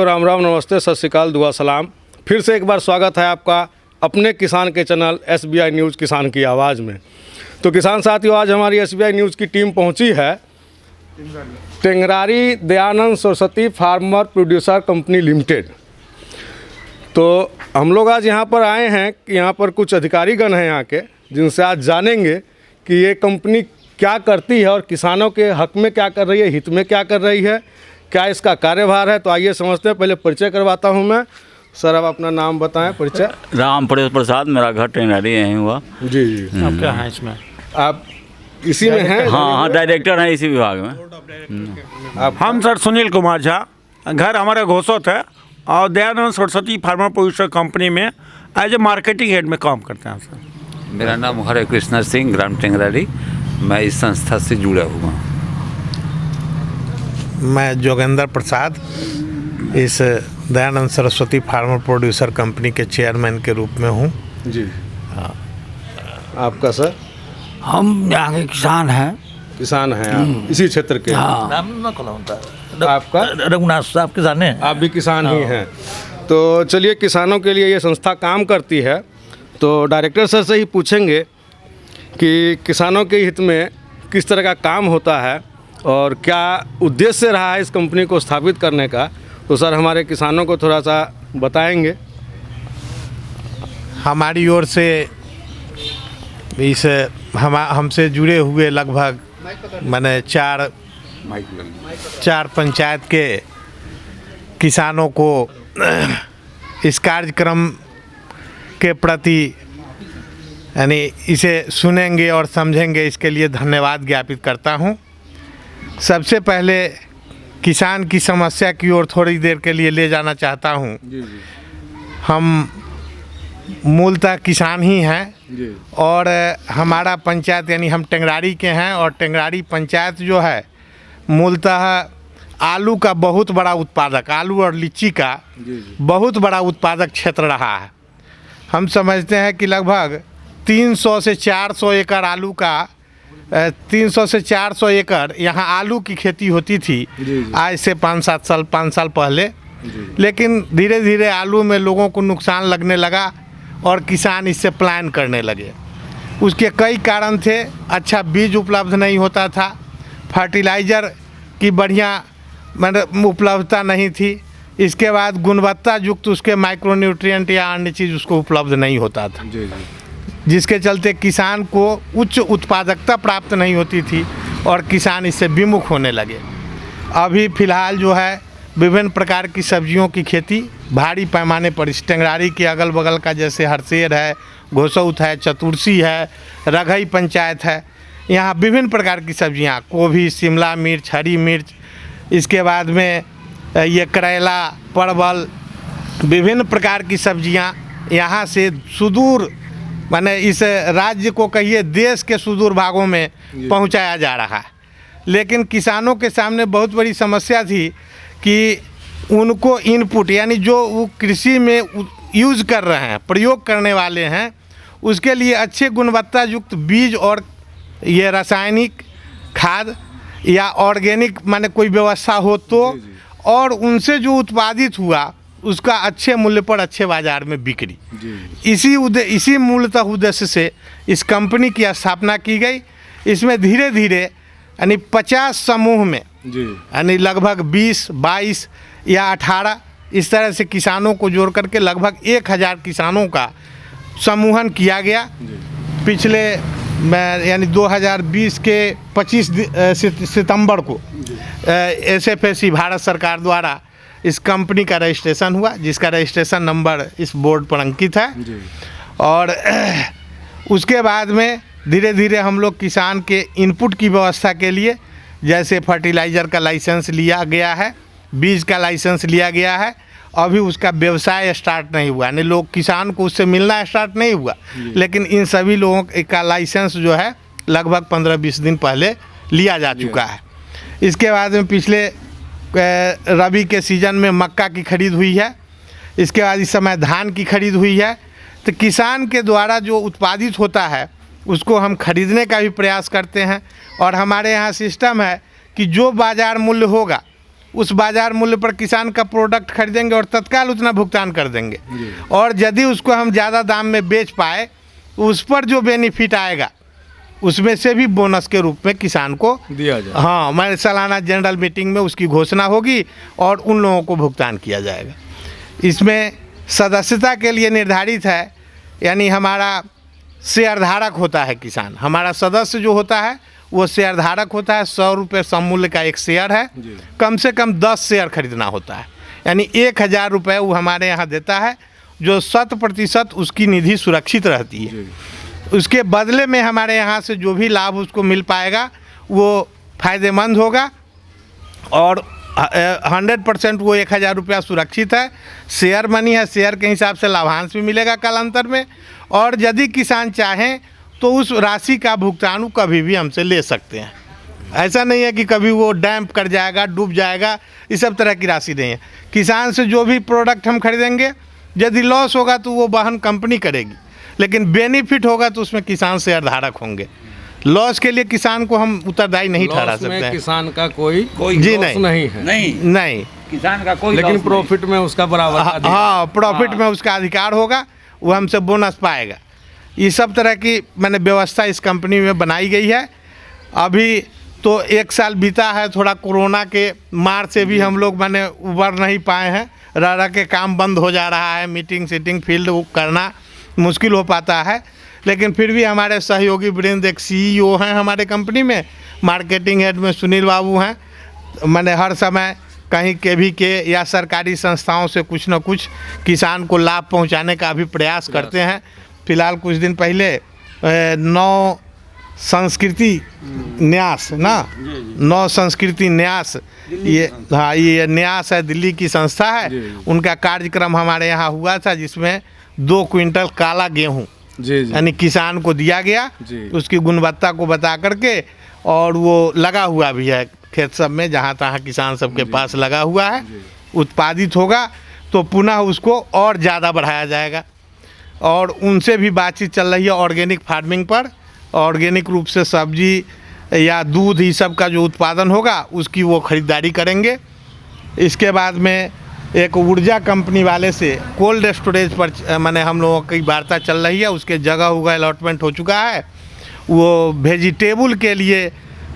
राम राम, नमस्ते, सत श्री अकाल, दुआ सलाम। फिर से एक बार स्वागत है आपका अपने किसान के चैनल SBI न्यूज़ किसान की आवाज़ में। तो किसान साथियों, आज हमारी SBI न्यूज़ की टीम पहुंची है Tengrari Dayanand Saraswati farmer producer company limited. तो हम लोग आज यहाँ पर आए हैं कि यहाँ पर कुछ अधिकारीगण हैं यहाँ के, जिनसे आज जानेंगे कि ये कंपनी क्या करती है और किसानों के हक में क्या कर रही है, हित में क्या कर रही है, क्या इसका कार्यभार है। तो आइए समझते हैं। पहले परिचय करवाता हूं मैं। सर, आप अपना नाम बताएं, परिचय। राम प्रसाद, मेरा घर टेंगरारी यहीं हुआ। जी जी। आप क्या हैं इसमें? आप इसी में हैं? हाँ, डायरेक्टर हैं इसी विभाग में। हम सर सुनील कुमार झा, घर हमारा घोसोत है और Dayanand Saraswati farmer producer company में एज ए मार्केटिंग हेड में काम करते हैं सर। मेरा नाम हरे कृष्ण सिंह, ग्राम टेंगरारी। मैं इस संस्था से जुड़ा हुआ हूँ। मैं जोगेंद्र प्रसाद, इस Dayanand Saraswati farmer producer company के चेयरमैन के रूप में हूँ। जी हाँ। आपका सर? हम यहाँ के किसान हैं। किसान हैं आप, इसी क्षेत्र के? हाँ। आपका? रघुनाथ साहब किसान हैं। आप भी किसान ही हैं। तो चलिए, किसानों के लिए ये संस्था काम करती है, तो डायरेक्टर सर से ही पूछेंगे कि किसानों के हित में किस तरह का काम होता है और क्या उद्देश्य रहा है इस कंपनी को स्थापित करने का। तो सर, हमारे किसानों को थोड़ा सा बताएंगे। हमारी ओर से इस हमसे जुड़े हुए लगभग मैंने चार पंचायत के किसानों को इस कार्यक्रम के प्रति यानी इसे सुनेंगे और समझेंगे, इसके लिए धन्यवाद ज्ञापित करता हूँ। सबसे पहले किसान की समस्या की ओर थोड़ी देर के लिए ले जाना चाहता हूँ। हम मूलतः किसान ही हैं और हमारा पंचायत यानी हम टेंगरारी के हैं और टेंगरारी पंचायत जो है मूलतः आलू का बहुत बड़ा उत्पादक, आलू और लीची का बहुत बड़ा उत्पादक क्षेत्र रहा है। हम समझते हैं कि लगभग 300 से 400 एकड़ आलू का 300 से 400 एकड़ यहाँ आलू की खेती होती थी आज से 5 साल पहले। लेकिन धीरे धीरे आलू में लोगों को नुकसान लगने लगा और किसान इससे प्लान करने लगे। उसके कई कारण थे। अच्छा बीज उपलब्ध नहीं होता था, फर्टिलाइज़र की बढ़िया उपलब्धता नहीं थी, इसके बाद गुणवत्ता युक्त उसके माइक्रोन्यूट्रिएंट या अन्य चीज़ उसको उपलब्ध नहीं होता था, जिसके चलते किसान को उच्च उत्पादकता प्राप्त नहीं होती थी और किसान इससे विमुख होने लगे। अभी फ़िलहाल जो है विभिन्न प्रकार की सब्जियों की खेती भारी पैमाने पर इस टेंगरारी के अगल बगल का, जैसे हरसेर है, घोसौत है, चतुर्सी है, रघई पंचायत है, यहाँ विभिन्न प्रकार की सब्जियाँ, गोभी, शिमला मिर्च, हरी मिर्च, इसके बाद में ये करेला, परवल, विभिन्न प्रकार की सब्जियाँ यहाँ से सुदूर माने इस राज्य को कहिए देश के सुदूर भागों में पहुंचाया जा रहा है। लेकिन किसानों के सामने बहुत बड़ी समस्या थी कि उनको इनपुट यानी जो वो कृषि में यूज़ कर रहे हैं, प्रयोग करने वाले हैं, उसके लिए अच्छे गुणवत्ता युक्त बीज और ये रासायनिक खाद या ऑर्गेनिक माने कोई व्यवस्था हो तो, और उनसे जो उत्पादित हुआ उसका अच्छे मूल्य पर अच्छे बाज़ार में बिक्री। इसी मूलतः उद्देश्य से इस कंपनी की स्थापना की गई। इसमें धीरे धीरे यानी 50 समूह में यानी लगभग 20, 22 या 18 इस तरह से किसानों को जोड़ करके लगभग 1000 किसानों का समूहन किया गया। पिछले यानी 2020 के 25 सितंबर को SFAC भारत सरकार द्वारा इस कंपनी का रजिस्ट्रेशन हुआ, जिसका रजिस्ट्रेशन नंबर इस बोर्ड पर अंकित है। और उसके बाद में धीरे धीरे हम लोग किसान के इनपुट की व्यवस्था के लिए, जैसे फर्टिलाइज़र का लाइसेंस लिया गया है, बीज का लाइसेंस लिया गया है, अभी उसका व्यवसाय स्टार्ट नहीं हुआ, यानी लोग किसान को उससे मिलना स्टार्ट नहीं हुआ, लेकिन इन सभी लोगों का लाइसेंस जो है लगभग 15-20 दिन पहले लिया जा चुका है। इसके बाद में पिछले रबी के सीज़न में मक्का की खरीद हुई है, इसके बाद इस समय धान की खरीद हुई है। तो किसान के द्वारा जो उत्पादित होता है उसको हम खरीदने का भी प्रयास करते हैं और हमारे यहाँ सिस्टम है कि जो बाज़ार मूल्य होगा उस बाज़ार मूल्य पर किसान का प्रोडक्ट खरीदेंगे और तत्काल उतना भुगतान कर देंगे। और यदि उसको हम ज़्यादा दाम में बेच पाए तो उस पर जो बेनिफिट आएगा उसमें से भी बोनस के रूप में किसान को दिया जाए। हाँ, हमारे सालाना जनरल मीटिंग में उसकी घोषणा होगी और उन लोगों को भुगतान किया जाएगा। इसमें सदस्यता के लिए निर्धारित है, यानी हमारा शेयरधारक होता है किसान, हमारा सदस्य जो होता है वो शेयरधारक होता है। 100 रुपये सममूल्य का एक शेयर है, कम से कम 10 शेयर खरीदना होता है, यानी 1000 रुपये वो हमारे यहाँ देता है, जो 100% उसकी निधि सुरक्षित रहती है। उसके बदले में हमारे यहाँ से जो भी लाभ उसको मिल पाएगा वो फ़ायदेमंद होगा और 100% वो 1000 रुपया सुरक्षित है। शेयर मनी है, शेयर के हिसाब से लाभांश भी मिलेगा कालांतर में। और यदि किसान चाहें तो उस राशि का भुगतान वो कभी भी हमसे ले सकते हैं। ऐसा नहीं है कि कभी वो डैम्प कर जाएगा, डूब जाएगा, इस सब तरह की राशि नहीं है। किसान से जो भी प्रोडक्ट हम खरीदेंगे, यदि लॉस होगा तो वो वहन कंपनी करेगी, लेकिन बेनिफिट होगा तो उसमें किसान शेयरधारक होंगे। लॉस के लिए किसान को हम उत्तरदायी नहीं ठहरा सकते हैं। किसान का कोई जी लॉस नहीं है, नहीं, किसान का कोई लेकिन प्रॉफिट में उसका बराबर का अधिकार। हाँ, प्रॉफिट में उसका अधिकार होगा, वो हमसे बोनस पाएगा। ये सब तरह की मैंने व्यवस्था इस कंपनी में बनाई गई है। अभी तो 1 साल बीता है, थोड़ा कोरोना के मार से भी हम लोग मैंने उबर नहीं पाए हैं, रह के काम बंद हो जा रहा है, मीटिंग सीटिंग फील्ड करना मुश्किल हो पाता है। लेकिन फिर भी हमारे सहयोगी वृंद, एक CEO हैं हमारे कंपनी में, मार्केटिंग हेड में सुनील बाबू हैं। मैंने हर समय कहीं KVK या सरकारी संस्थाओं से कुछ न कुछ किसान को लाभ पहुंचाने का भी प्रयास करते हैं। फिलहाल कुछ दिन पहले 9 संस्कृति न्यास ये न्यास है, दिल्ली की संस्था है, उनका कार्यक्रम हमारे यहाँ हुआ था, जिसमें 2 क्विंटल काला गेहूँ यानी किसान को दिया गया, उसकी गुणवत्ता को बता करके, और वो लगा हुआ भी है खेत सब में, जहाँ तहाँ किसान सबके पास लगा हुआ है। उत्पादित होगा तो पुनः उसको और ज़्यादा बढ़ाया जाएगा। और उनसे भी बातचीत चल रही है ऑर्गेनिक फार्मिंग पर। ऑर्गेनिक रूप से सब्जी या दूध ये सब का जो उत्पादन होगा उसकी वो खरीदारी करेंगे। इसके बाद में एक ऊर्जा कंपनी वाले से कोल्ड स्टोरेज पर मैंने हम लोगों की वार्ता चल रही है, उसके जगह होगा अलॉटमेंट हो चुका है। वो वेजिटेबल के लिए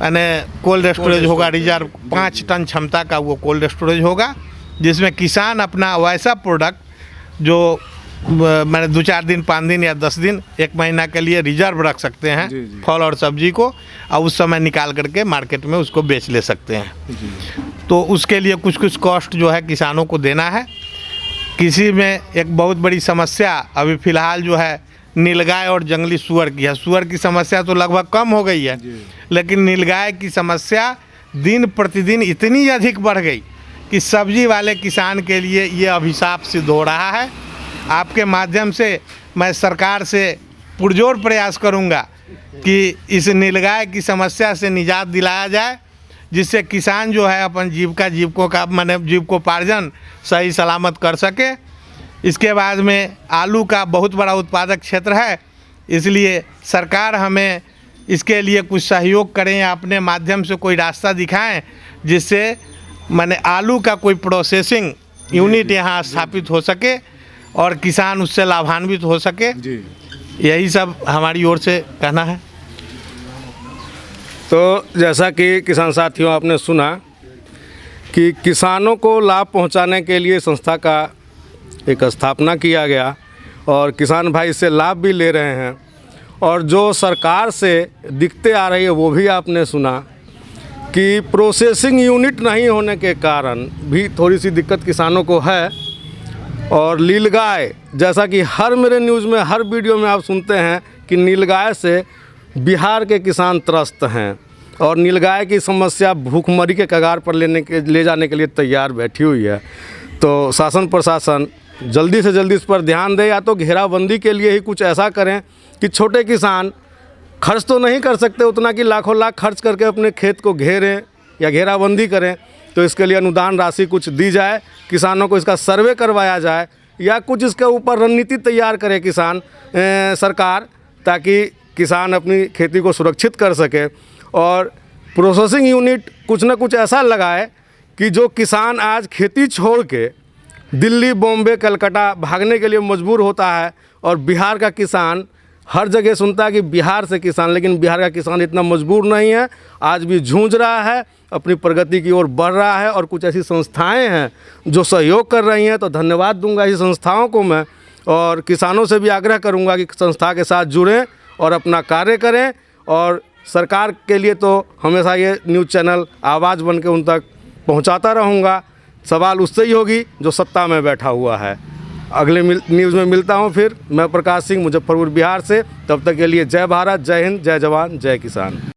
मैंने कोल्ड स्टोरेज होगा, रिजर्व 5 टन क्षमता का वो कोल्ड स्टोरेज होगा, जिसमें किसान अपना वैसा प्रोडक्ट जो मैंने 2-4 दिन, 5 दिन या 10 दिन, 1 महीना के लिए रिजर्व रख सकते हैं फल और सब्जी को, और उस समय निकाल करके मार्केट में उसको बेच ले सकते हैं। तो उसके लिए कुछ कॉस्ट जो है किसानों को देना है। किसी में एक बहुत बड़ी समस्या अभी फ़िलहाल जो है नीलगाय और जंगली सूअर की है। सूअर की समस्या तो लगभग कम हो गई है, लेकिन नीलगाय की समस्या दिन प्रतिदिन इतनी अधिक बढ़ गई कि सब्जी वाले किसान के लिए ये अभिशाप सिद्ध हो रहा है। आपके माध्यम से मैं सरकार से पुरजोर प्रयास करूंगा कि इस नीलगाय की समस्या से निजात दिलाया जाए, जिससे किसान जो है अपन जीविकोपार्जन सही सलामत कर सके। इसके बाद में आलू का बहुत बड़ा उत्पादक क्षेत्र है, इसलिए सरकार हमें इसके लिए कुछ सहयोग करें या अपने माध्यम से कोई रास्ता दिखाएं, जिससे आलू का कोई प्रोसेसिंग यूनिट यहाँ स्थापित हो सके और किसान उससे लाभान्वित हो सके। यही सब हमारी ओर से कहना है। तो जैसा कि किसान साथियों आपने सुना कि किसानों को लाभ पहुंचाने के लिए संस्था का एक स्थापना किया गया और किसान भाई इससे लाभ भी ले रहे हैं, और जो सरकार से दिक्कतें आ रही है वो भी आपने सुना कि प्रोसेसिंग यूनिट नहीं होने के कारण भी थोड़ी सी दिक्कत किसानों को है। और नीलगाय, जैसा कि हर मेरे न्यूज़ में, हर वीडियो में आप सुनते हैं कि नीलगाय से बिहार के किसान त्रस्त हैं और नीलगाय की समस्या भूखमरी के कगार पर ले जाने के लिए तैयार बैठी हुई है। तो शासन प्रशासन जल्दी से जल्दी इस पर ध्यान दे, या तो घेराबंदी के लिए ही कुछ ऐसा करें कि छोटे किसान खर्च तो नहीं कर सकते उतना कि लाखों लाख खर्च करके अपने खेत को घेरें या घेराबंदी करें, तो इसके लिए अनुदान राशि कुछ दी जाए, किसानों को इसका सर्वे करवाया जाए, या कुछ इसके ऊपर रणनीति तैयार करे सरकार, ताकि किसान अपनी खेती को सुरक्षित कर सके। और प्रोसेसिंग यूनिट कुछ ना कुछ ऐसा लगाए कि जो किसान आज खेती छोड़ के दिल्ली, बॉम्बे, कलकत्ता भागने के लिए मजबूर होता है, और बिहार का किसान हर जगह सुनता है कि बिहार से किसान, लेकिन बिहार का किसान इतना मजबूर नहीं है, आज भी जूझ रहा है, अपनी प्रगति की ओर बढ़ रहा है। और कुछ ऐसी संस्थाएं हैं जो सहयोग कर रही हैं, तो धन्यवाद दूंगा इस संस्थाओं को मैं, और किसानों से भी आग्रह करूंगा कि संस्था के साथ जुड़ें और अपना कार्य करें। और सरकार के लिए तो हमेशा ये न्यूज़ चैनल आवाज़ बन के उन तक पहुंचाता रहूंगा। सवाल उससे ही होगी जो सत्ता में बैठा हुआ है। अगले न्यूज़ में मिलता हूं फिर। मैं प्रकाश सिंह, मुजफ्फरपुर, बिहार से। तब तक के लिए जय भारत, जय हिंद, जय जवान, जय किसान।